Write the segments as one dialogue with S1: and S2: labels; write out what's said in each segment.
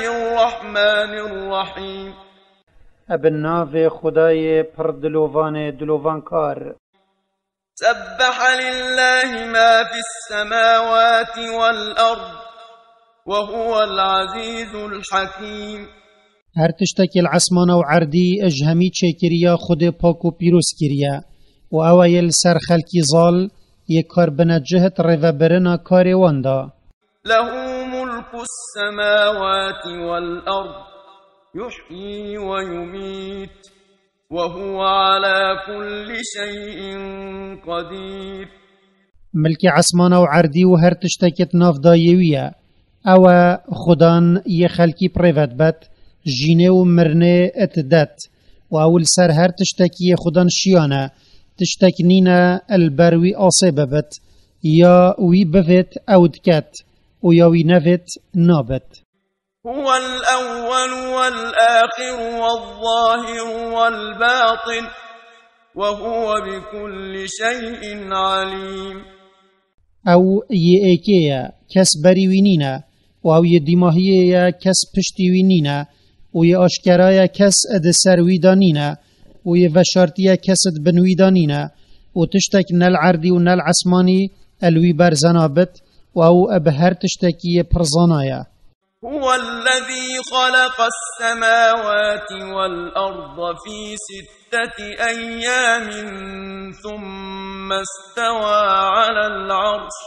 S1: الرحمن الرحيم.
S2: ابن خدای پر دلوان کار.
S1: سبح لله ما في السماوات والأرض وهو العزيز الحكيم.
S3: هر تشتکی العسمان و عردی اجهمی چه کریا خود پاک و پیروز کریا و اوایل سر خلکی زال یک کار بنجهت رو برنا کار واندا.
S1: له ملك السماوات والأرض يحيي ويميت وهو على كل شيء قدير.
S3: ملك عسمان و عردی و هر تشتکت ناف دایویه او خدان یه خلکی پریوت بد جینه و مرنه اتدت و اول سر هر تشتکی خدان شیانه تشتکنینه البروی آصیبه بد یا وی بفت او دکت و یا وی نفت نابت.
S1: هو الأول والآخر والظاهر والباطن وهو بكل شيء عليم.
S3: او یه ایکیه کس بریوینینه و او یه دیماهیه کس پشتیوینینه و یه آشکرایه کس اد سرویدانینه و یه وشارتیه کس اد بنویدانینه و تشتک نل عردی و نل عسمانی الوی برزنابت و او ابهر تشتکی پرزانایه.
S1: هو الذي خلق السماوات والأرض في 6 أيام ثم استوى على العرش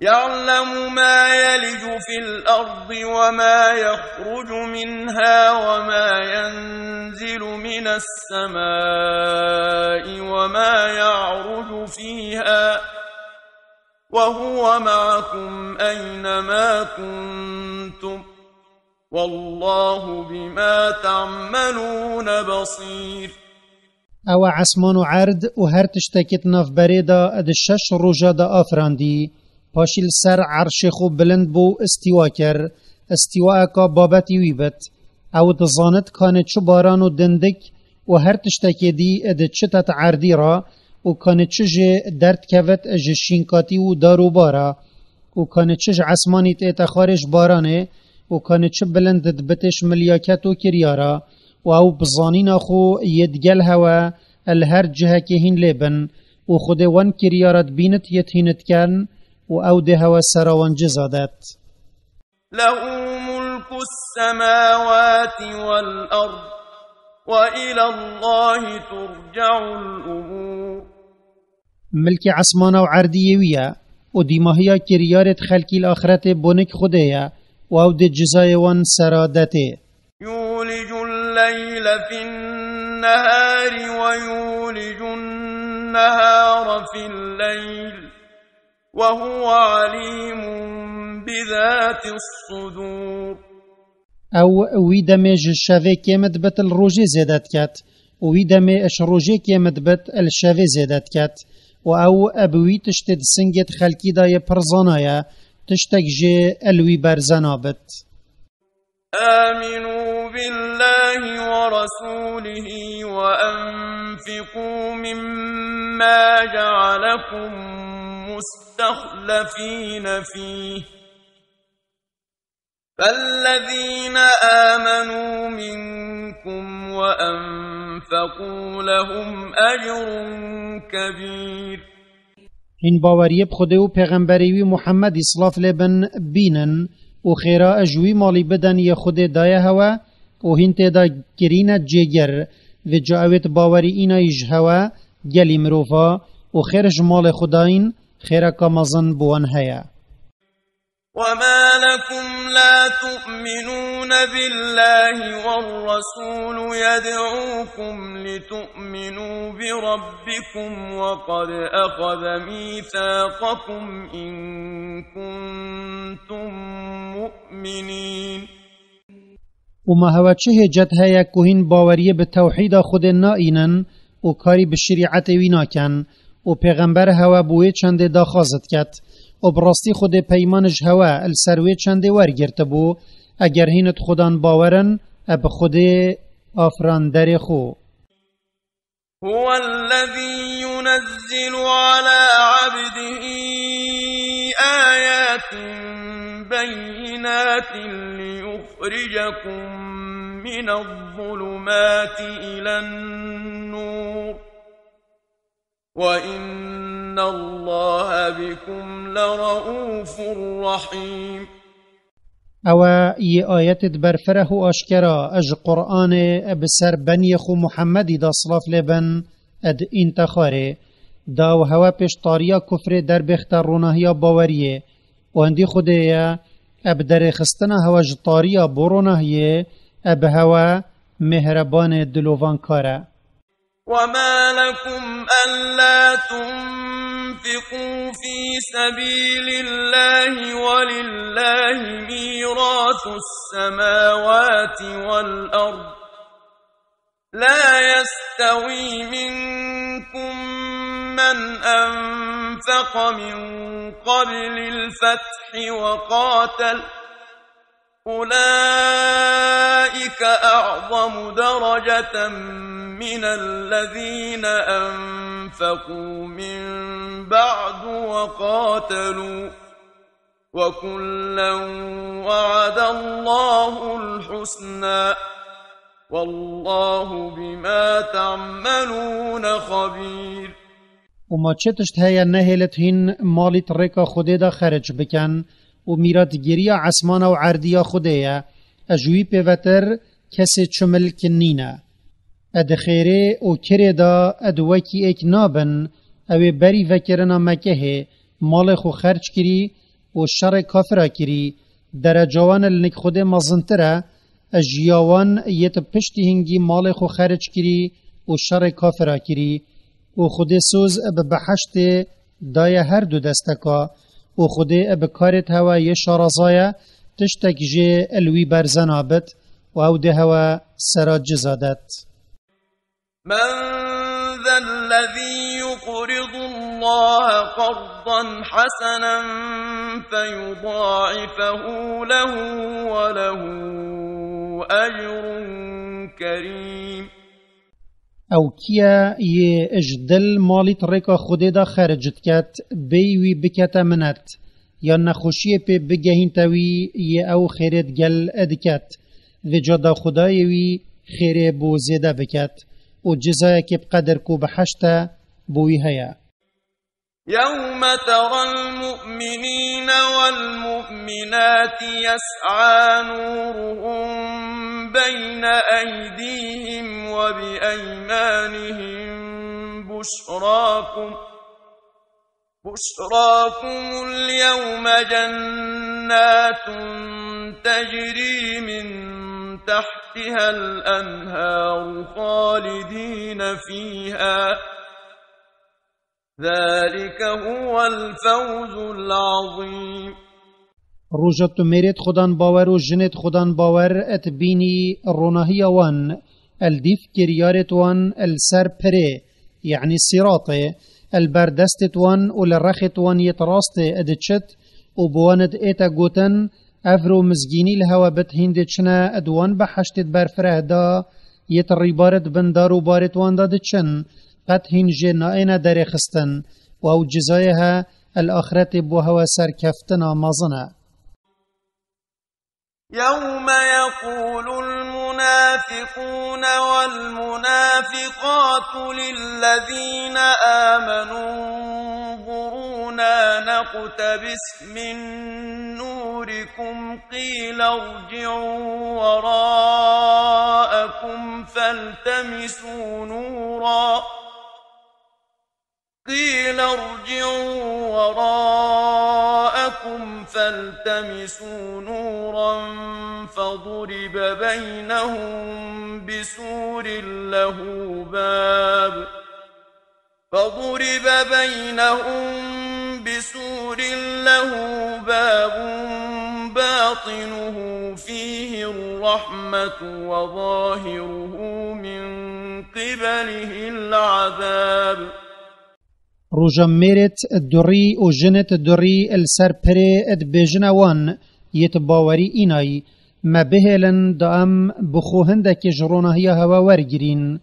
S1: يعلم ما يلج في الأرض وما يخرج منها وما ينزل من السماء وما يعرج فيها وهو معكم أينما كنتم والله بما تعملون بصير.
S3: او عسمان و عرد و هر تشتکت ناف بریدا اد 6 روژا دا آفراندی پاشیل سر عرش خوب بلند بو استوا کر استوا اکا بابتی ویبت او دزانت کانه چو باران و دندک و هر تشتکی دی اد چتت عردی را و کانه چج درد کفت اج شینکاتی و دارو بارا و کانه چج عسمانی تیتا خارج بارانه و کانه چه بلند دبتش ملیاکت و کریارا و او بزانین خو یدگل هوا الهر جهه که هین لیبن و خود وان کریارت بینت یتهینت کن و او ده هوا سراوان جزادت.
S1: له ملك السماوات والأرض وإلى الله ترجع الأمور.
S3: ملك عسمانا و عردیویه و دیماهیا کریارت خلکی الآخرت بونک خوده و او ده جزای وان سرادته.
S1: يولج الليل في النهار ويولج النهار في الليل وهو عليم بذات الصدور.
S3: او ویدمج الشوه کمت بت الروجه زیدت کت و ویدمه اش روجه کمت بت الشوه زیدت کت و او ابوی تشتد سنگت خلکی دای پرزانایا تشتک جه الوی برزنابت.
S1: آمنوا بالله ورسوله وأنفقوا مما جعلكم مستخلفين فيه فالذين آمنوا منكم وأنفقوا لهم أجر كبير.
S3: این باوریه بخوده و پیغمبریوی محمد اصلاف لبن بینن و خیرا اجوی مالی بدن ی خود دایه هوا و هین تیدا گرینت جگر و جاویت باوری اینا ایج هوا گلی مروفا و خیرج مال خداین خیرا کامازن بوان هیا.
S1: وما لكم لا تؤمنون بالله والرسول يدعوكم لتؤمنوا بربكم وقد أخذ ميثاقكم إن كنتم مؤمنين.
S3: وما هوا چه هجت هیا کوهین باوریه به توحید خود نائینن و کاری به شریعت وینا کن و پیغمبر هوا بوی چنده داخازت کت و براستی خود پیمانش هوا السروی چنده ورگرت بو اگر هینت خودان باورن اب خود آفران در خو.
S1: هو الذي ينزل على عبده آيات بينات بينات ليخرجكم من الظلمات إلى النور وإن الله بكم لرؤوف رحيم.
S3: او ي آيات برفره اشكرا اج قرآن بسر بنيخو محمدی دا صلاف لبن اد انتخاره دا و هوا پشتاریا کفر در بختر رونهیا باوریه و اندی خوده اب در خستنا هوا جطاریا برونهیه اب هوا مهربان دلوان کاره.
S1: وما لكم ألا تنفقوا في سبيل الله ولله ميراث السماوات والأرض لا يستوي منكم من أنفق من قبل الفتح وقاتل أولئك أعظم درجة من الذين أنفقوا من بعد وقاتلوا وكلا وعد الله الحسنى والله بما تعملون خبير.
S3: وما چتشت هيا نهلت هن مالت ريكا خوده دا خرج بكن و میرات گیریا عسمانا و عردیا خوده اجوی پیوتر کسی چمل کنینه اد خیره و کره دا اد وکی ایک نابن او بری وکرنا مکه مال خو خرج کری و شر کافره کری درجوان لنک خوده مزنتره اجیاوان یت پشتی هنگی مال خو خرج کری و شر کافره کری و خوده سوز ببحشت دای هر دو دستکا و خوده بکارت هوا یه شارزایه تشتک جه الوی برزنابت و او ده هوا سراج زادت.
S1: من ذا الذي يقرض الله قرضا حسنا فيضاعفه له وله أجر كريم.
S3: او کیا یه اجدل مالیت ریکا خوده دا خرجت کت بیوی بکت منت یا نخوشی پی بگهین تاوی یه او خیرت گل ادکت و جدا خدایوی خیره بو زیده بکت و جزای که بقدر کو بحشتا بوی هیا.
S1: يوم ترى المؤمنين والمؤمنات يسعى نورهم بين أيديهم وبأيمانهم بشراكم اليوم جنات تجري من تحتها الأنهار خالدين فيها ذلك هو الفوز العظيم.
S3: روجت میرت خدان باور و جنت خدان باور ات بینی رونهی وان الدیف کریارت وان السر پره یعنی سراطه البردست وان و لرخت وان یتراست ادچت و بواند ایتا گوتن افرو مزگینی الهوا بت هندچنا ادوان بحشتت برفره دا یتریبارت بندار و بارت وان دادچن قد هنجي نائنا داري خستن و جزايها الآخرة بوهوا سركفتنا مظنا.
S1: يوم يقول المنافقون والمنافقات للذين آمنوا انظرونا نقتبس من نوركم قيل ارجعوا وراءكم فالتمسوا نورا قيل ارجعوا وراءكم فالتمسوا نورا فضرب بينهم بسور له باب باطنه فيه الرحمة وظاهره من قبله العذاب.
S3: روجا ميرت الدري و جنت الدري السر پره اد بجنوان يتباوري إناي ما بهلن دام بخوهندك جرونهيا هوا ورگرين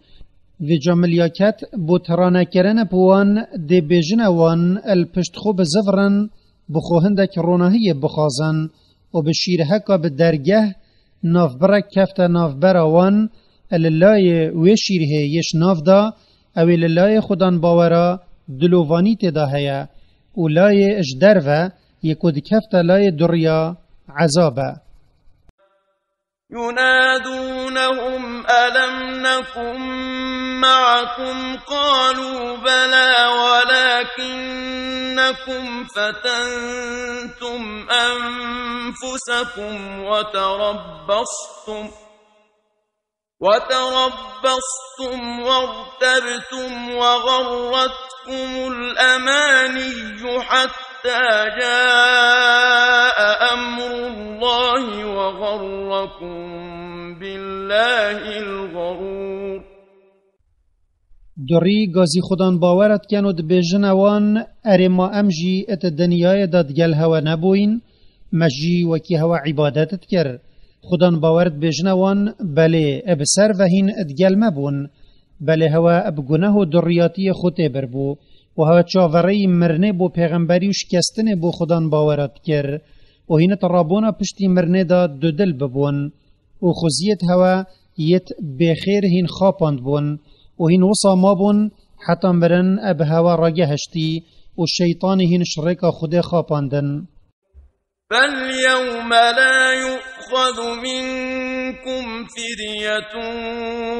S3: و جملياكت بوترانا کرن بوان دي بجنوان الپشتخو بزفرن بخوهندك رونهيا بخازن و بشیر هکا بدرگه نافبرک کفت نافبرا وان اللای وی شیره یش ناف دا او للای خودان باورا دلووانی تدا هیا و لای اجدر و یکود کفت لای دریا عذابا
S1: ينادونهم ألم نكن معكم قالوا بلى ولكنكم فتنتم أنفسكم وتربصتم وارتبتم وغرتكم الأماني حتى جاء أمر الله وغركم بالله الغرور
S3: دوری گازی خودان باورت کنود بیجن وان اره ما امجی ات دنیای دادگل هوا نبوین مجی وکی هوا عبادتت کر خودان باورت بیجن وان بله اب سر وهین ادگل مبون بله هوا اب گناه و دریاتی خود بربو و هوا چاوری مرنه بو پیغمبری و شکستنه بو خودان باورت کر و هین ترابونا پشتی مرنه دا دو دل ببون و خوزیت هوا یت بخیر هین خاپاند بون و هین وصا ما بون حتی مرن اب هوا راگه هشتی و شیطان هین شرک خود خاپاندن
S1: فاليوم لا يؤخذ منكم فدية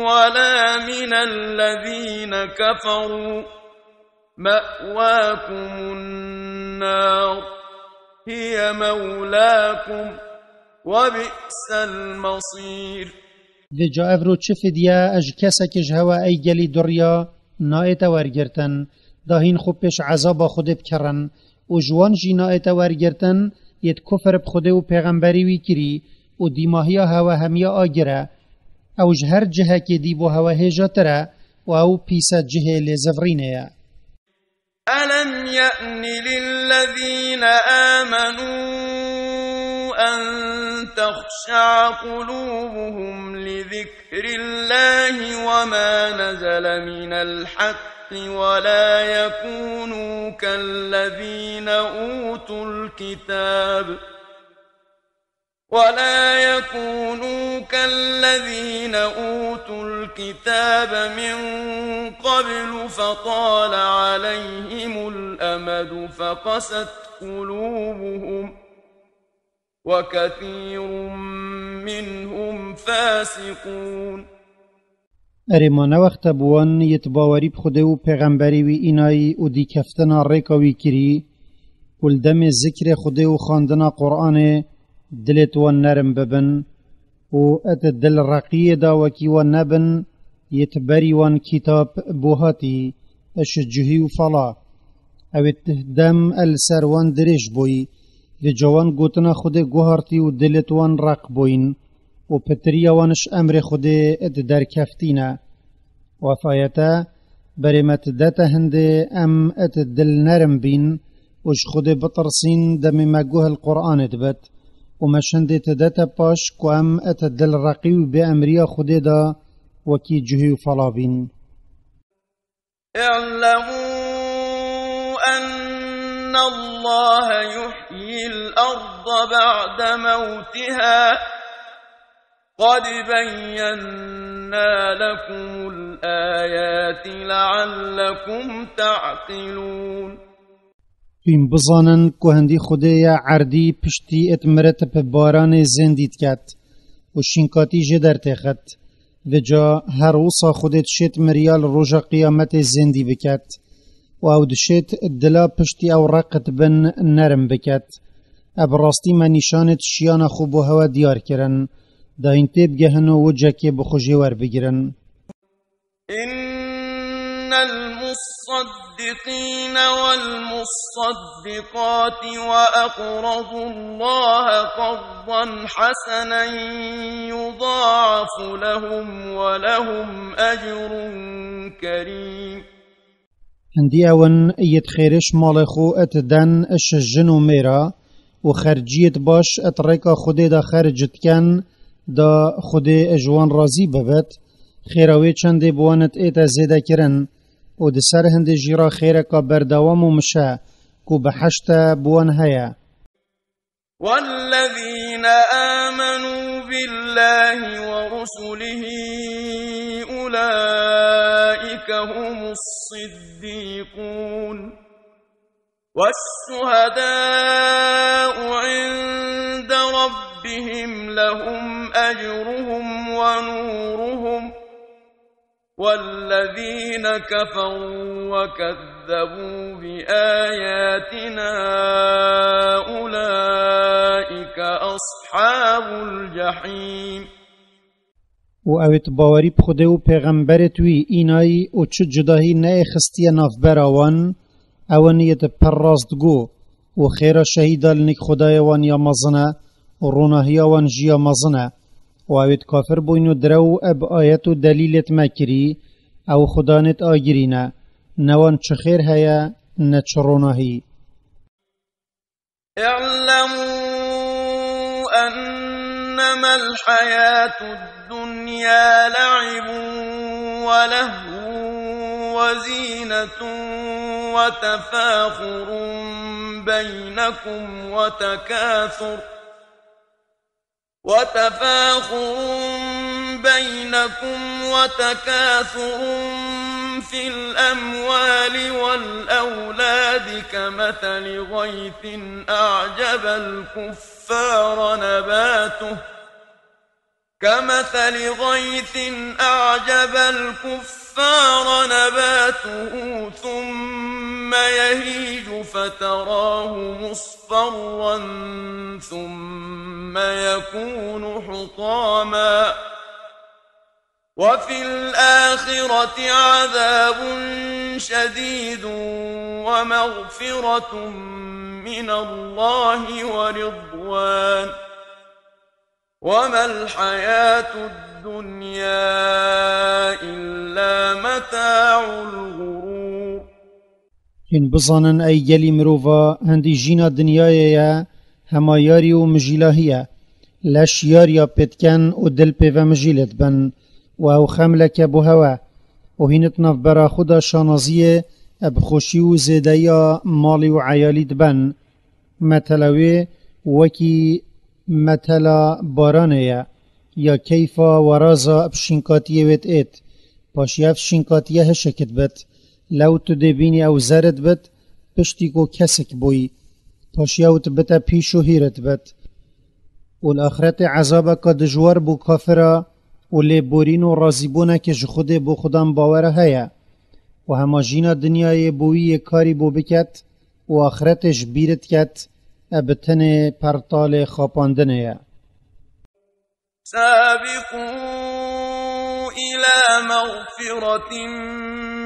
S1: ولا من الذين كفروا مأواكم النار هي مولاكم وبئس المصير
S3: دی جا افرو چه فدیه اج کسا که جهوا ای گلی دریا نایت ورگرتن داهین خوب پیش عذاب خود بکرن و جوان جی نایت ورگرتن یت کفر بخوده و پیغمبری وی کری و دیماهیا هوا همیا آگره او هر جهه که دی بو هوا هجا تره و او پیسا جهه لزفرینه
S1: ألم يأن للذين آمنوا أن تخشع قلوبهم لذكر الله وما نزل من الحق ولا يكونوا كالذين أوتوا الكتاب من قبل فطال عليهم الأمد فقست قلوبهم وكثير منهم فاسقون
S3: ارمان وقت بوان یتباوری بخوده و پیغمبری وی اینایی و دی کفتنا ریکاوی کری ولدم ذکر خوده و خاندنا قرآن دلت وان نرم ببن و ات دل رقیه دا وکی وان نبن یتبری وان کتاب بوهاتی اش جهی و فلا او اتهدم السر وان درش بوی دی جوان گوتنا خوده گوهارتی و دلت وان رق بوین و پتری وانش امر خوده ات در کفتینا و فایتا برمت دتا هنده ام ات دل نرم بین وش خوده بطرسین دم مگوه القرآن دبت و مشنده تدتا باش کو ام ات دل رقیو به امریا خوده دا وکی جهی فلا بین
S1: اعلموا أن الله يحيي الأرض بعد موتها قد بينا لكم الآيات لعلكم تعقلون
S3: بیم بزانن که هندی خوده عردی پشتی اتمرت په باران زندید کت و شینکاتی جدر تخت و جا هر وصا خودت شت مریال روژا قیامت زندی بکت و او دشت دلا پشتی او رقت بن نرم بکت ابراستی ما نشانت شیان خوب و هوا دیار کرن دا این تیب گهنو وجه که بخوشی ور بگیرن
S1: إن المصدقين والمصدقات وأقرضوا الله قرضا حسنا يضاعف لهم ولهم أجر كريم
S3: هندی اون ایت خیرش مال خو ات دن اش جنو میرا و خرجیت باش ات ریکا خودی دا خرجت کن دا خودی اجوان رازی ببت خیراوی چنده بوانت ایتا زیده کرن و ده سر هنده جیرا خیرکا بردوام و مشه کو بحشت بوان هیا
S1: والذين آمنوا بالله ورسله أولئك هم الصديقون والشهداء عند ربهم لهم أجرهم ونورهم والذين كفروا وكذبوا بآياتنا أولئك أصحاب الجحيم
S3: و اوت باوری بخوده و پیغمبرت وی اینای و چه جداهی نه خستی نافبراوان اوانیت پرراست گو و خیر شهیدا لنک خدای وان یا مزنه و روناهی وان جیا مزنه و اوت کافر بوینو درو اب آیت و دلیلت مکری او خدانت آگرینه نوان چه خیر هیا نه چه روناهی.
S1: اعلموا أنما الحياة الدنيا لعب ولهو وزينة وتفاخر بينكم وتكاثر في الأموال والأولاد كمثل غيث أعجب الكفار نباته ثم يهيج فتراه مصفرا ثم يكون حطاما وفي الآخرة عذاب شديد ومغفرة من الله ورضوان وما الحياة الدنيا إلا متاع الغرور.
S3: هن بزانن أي جلي مروفا هندي جينا دنيايا هما ياري ومجيلاهيا لش ياريا بتكن ودل بيفا مجيلت بن و خملك بو هوا و هینتنا برا خدا شانازیه بخوشی و زیده مالی و عیالی دبن متلوی وکی متلا بارانه یا کیفا و رازا بشینکاتیه ویت ایت پاشیف شینکاتیه هشکت بت لو تو دبینی او زرد بت پشتی کو کسک بوی پاشیوت بتا پیشو هیرت بت و الاخرت عذابک دجوار بو کافرا و لیبورین و رازیبونه که خود بو خودم باور هیا و همه جینا دنیای بویی کاری بو بکت و آخرتش بیرت کت ابتن پرتال خاپاندنه.
S1: سابقوا إلى مغفرة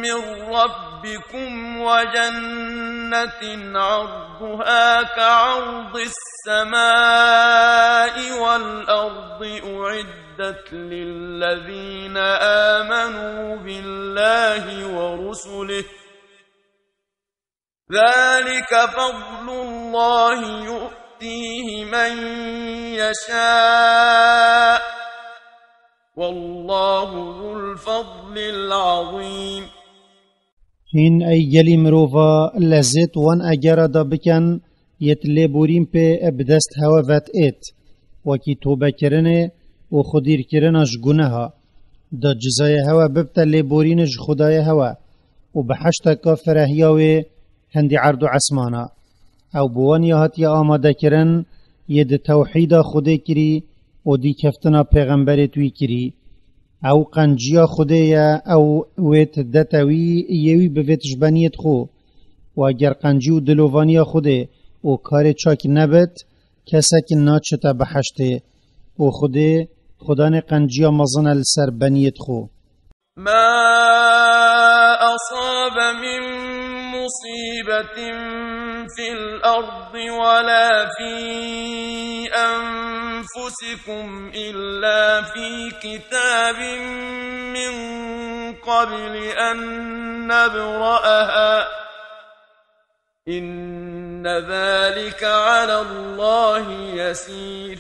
S1: من ربكم وجنة عرضها كعرض السماء والأرض أعدت للذين آمنوا بالله ورسله ذلك فضل الله يؤتيه من يشاء والله ذو الفضل العظيم.
S3: هین ای گلی مروفا لذت وان اگر دا بکن یت لیبورین پی ابدست هوا وات ایت وکی توبه کرنه و خودیر کرنش گناها دا جزای هوا ببتا لیبورینش خدای هوا و بحشتا که فرهیاوی هندی عرض و عسمانا او بوانی هاتی آماده کرن ید توحید خودی کری و دی کفتنا پیغمبر توی کری او قنجیا خودیا او ویت دتاوی یوی بویتش بنیت خو و اگر قنجیو دلووانی خوده و کار چاک نبت کسک ناچتا بحشته و خدان قنجیا مزن السر بنیت خو.
S1: ما أصاب من مصيبة في الأرض ولا في أنفسكم إلا في كتاب من قبل أن نبرأها إن ذلك على الله يسير.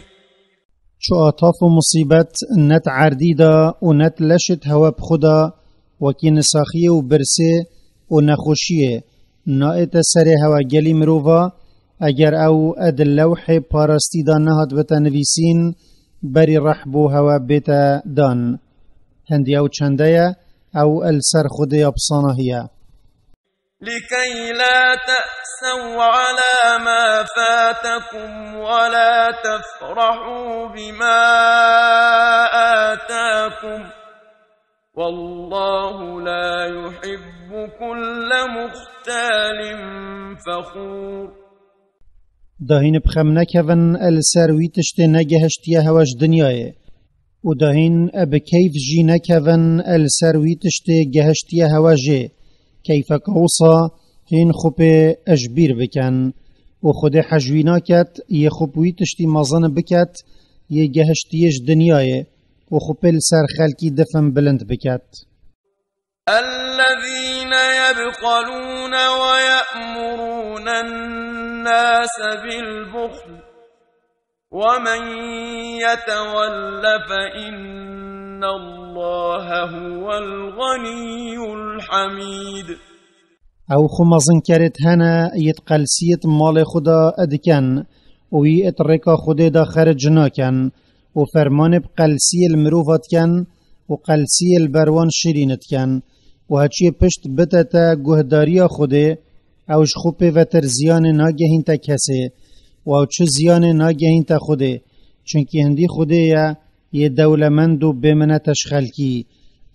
S3: شو آطاف و مصیبت نت عردیدا و نت لشت هوا بخدا وکی نساخیه و برسه و نخوشیه نائت سر هوا گلی مروفا اگر او اد اللوح پارستی دا نهاد بتا نویسین بری رحبو هوا بتا دان هندی او چنده او السر خود ابصانه هي
S1: لكي لا تأسوا على ما فاتكم ولا تفرحوا بما آتاكم والله لا يحب كل مختال فخور
S3: داهین بخم نکون السر وی تشت نگهشتیه هواش دنیای و داهین اب کیف جی نکون السر وی تشت گهشتیه هواجه كيف قوصا هين خب أجبير بكن وخد حجوينا كت يخبوي تشتي مظن بكت يجهشتيش دنياي وخب السر خلقي دفن بلند بكت
S1: الذين يبخلون ويأمرون الناس بالبخل ومن يتول فإن الله هو الغني الحميد
S3: او خمزن كرت هنا يتقلسيت مال خدا ادكن وي اتركا خدا دا خرج ناكن وفرمان بقلسي المروفات كن وقلسي البروان شرينت كن وهاتشي پشت بتتا گهداريا خدا اوش خوبه و ترزيان ناگهين تا كسي و چه زیان ناگهین تا خوده چونکی هندی خوده یه دولمند و بمنتش خلکی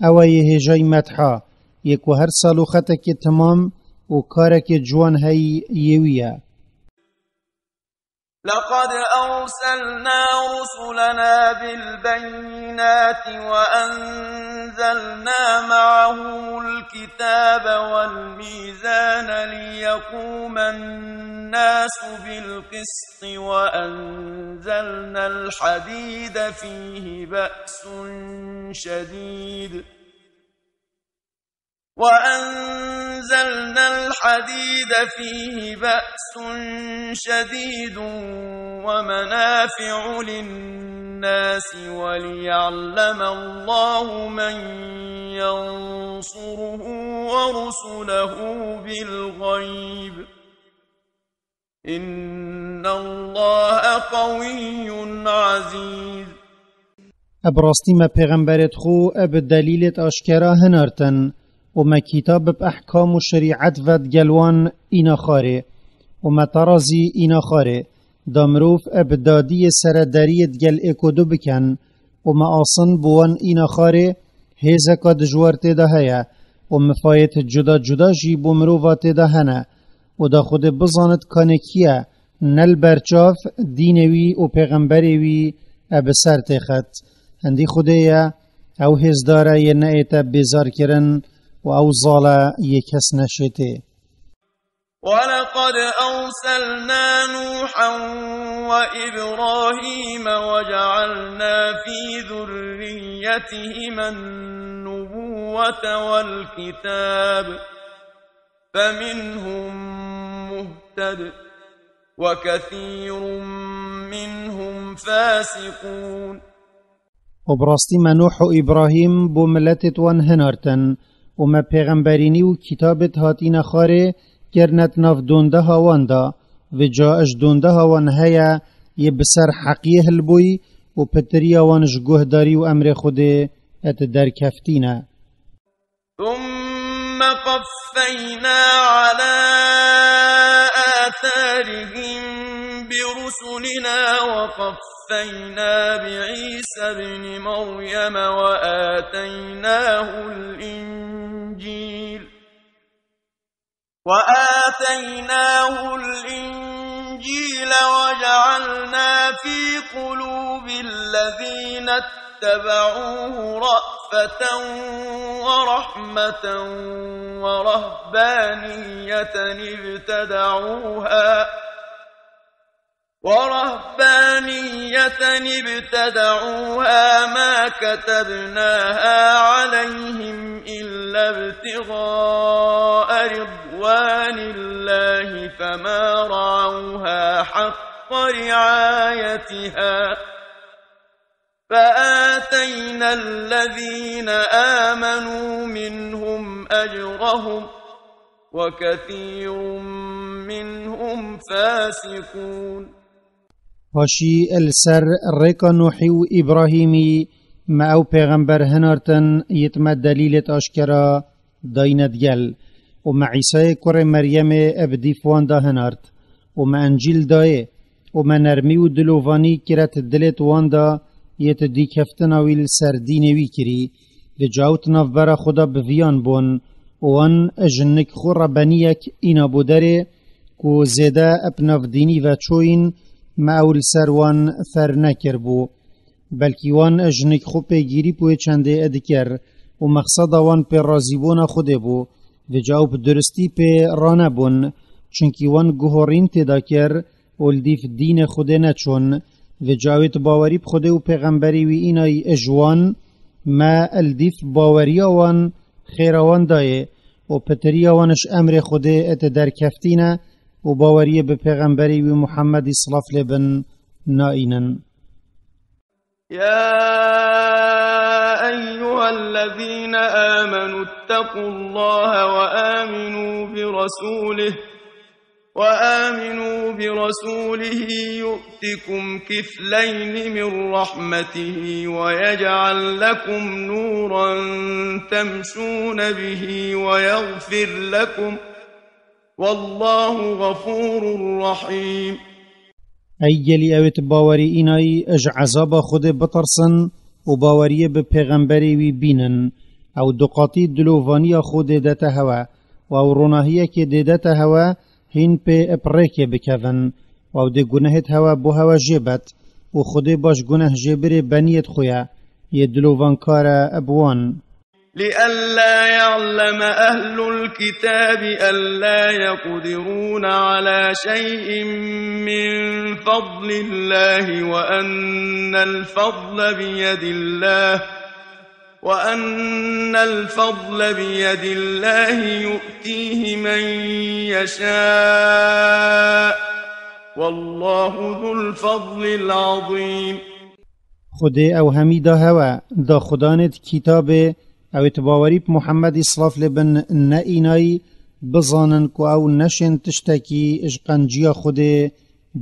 S3: او یه هجای مدحا یکو هر سالو خطه که تمام و کاره که جوان هی یویه
S1: لقد أرسلنا رسلنا بالبينات وأنزلنا معهم الكتاب والميزان ليقوم الناس بالقسط وأنزلنا الحديد فيه بأس شديد ومنافع للناس وليعلم الله من ينصره ورسله بالغيب إن الله قوي عزيز
S3: ابراستی ما پیغمبرت خو اب دلیلت اشکرا هنارتن وما كتاب بأحكام الشريعة ود جلوان إنا خاري وما ترازي إنا خاري دامروف أبدادي سردارية جل إكودو بكن وما آصن بوان إنا خاري هزكا دجوارت ده هيا ومفايت جدا جدا جي بمروفات ده هنا ودا خود بزانت كانكيا نل برچاف دينوي و پیغمبروي أبسر تخت هندي خوديا او هزدارا ينائتا بزار كرن و او ظالا يكس نشته
S1: ولقد أرسلنا نوحا وإبراهيم وجعلنا في ذريتهما النبوة والكتاب فمنهم مهتد وكثير منهم فاسقون
S3: وبراستي منوح و إبراهيم بو ملتت وان هنارتن وما پیغمبرینی و کتابت هاتین خاره کرنت ناف دونده هاواندا و جاش دونده هاوان هیا یه بسر حقیه البوی و پتری هاوانش گهداری و امر خوده ات در کفتینه
S1: ثم قفینا على آثارهم برسلنا وقفينا بعيسى ابن مريم وآتيناه الإنجيل وجعلنا في قلوب الذين اتبعوه رأفة ورحمة ورهبانية ابتدعوها ما كتبناها عليهم إلا ابتغاء رضوان الله فما رعوها حق رعايتها فآتينا الذين آمنوا منهم أجرهم وكثير منهم فاسقون.
S3: پاشی السر ریکا نوحی و ابراهیمی ما او پیغمبر هنارتن یتمد دلیلت آشکرا دایند گل و مع عیسی کر مریم ابدیف واندا هنارت و مع انجیل دایه و مع نرمی و دلووانی کرت دلت واندا یت دی کفتناویل سر دینوی کری لجاوت نفبر خدا بویان بون وان اجنک خور بنیک اینا بودره کو زیده اپناف دینی و چوین ما اول سر وان ثر نکر بو بلکی وان اجنک خو پیگیری پوی چنده ادکر و مقصد وان پی رازیبون خوده بو و جاوب درستی پی رانه بون چونکی وان گوهرین تدا کر و لدیف دین خوده نچون و جاویت باوری بخوده و پیغمبری وی اینای اجوان ما الدیف باوری وان خیر وان دایه و پتری وانش امر خوده ات در کفتینه و باوری به پیغمبری و محمد صلاف لبن نائنن.
S1: يا أيها الذين آمنوا اتقوا الله وآمنوا برسوله يؤتكم كفلين من رحمته ويجعل لكم نورا تمشون به ويغفر لكم والله غفور رحيم.
S3: ای گلی اویت باوری اینای اج عذاب خود بطرسن و باوری به پیغمبری وی بینن او دقاتی دلووانی خود دتا هوا و او روناهیه که دتا هوا هین پی اپریک بکون و او ده گناهت هوا بو هوا جبت و خود باش گناه جبر بنیت خویا یه دلووانکار ابوان.
S1: لئلا يعلم أهل الكتاب ألا يقدرون على شيء من فضل الله وأن الفضل بيد الله يؤتيه من يشاء والله ذو الفضل العظيم.
S3: خود او همی دا هوا دا خدانت کتابه او اتباوری محمد صلاف لبن نئینای بزانن که او نشن تشتکی اج قنجی خود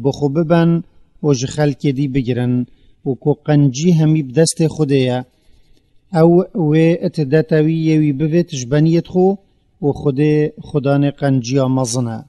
S3: بخو ببن و اج خلک دی بگرن و که قنجی همی بدست خوده او و اتداتوی یوی بویت جبنیت خو و خود خدان قنجی مزنه.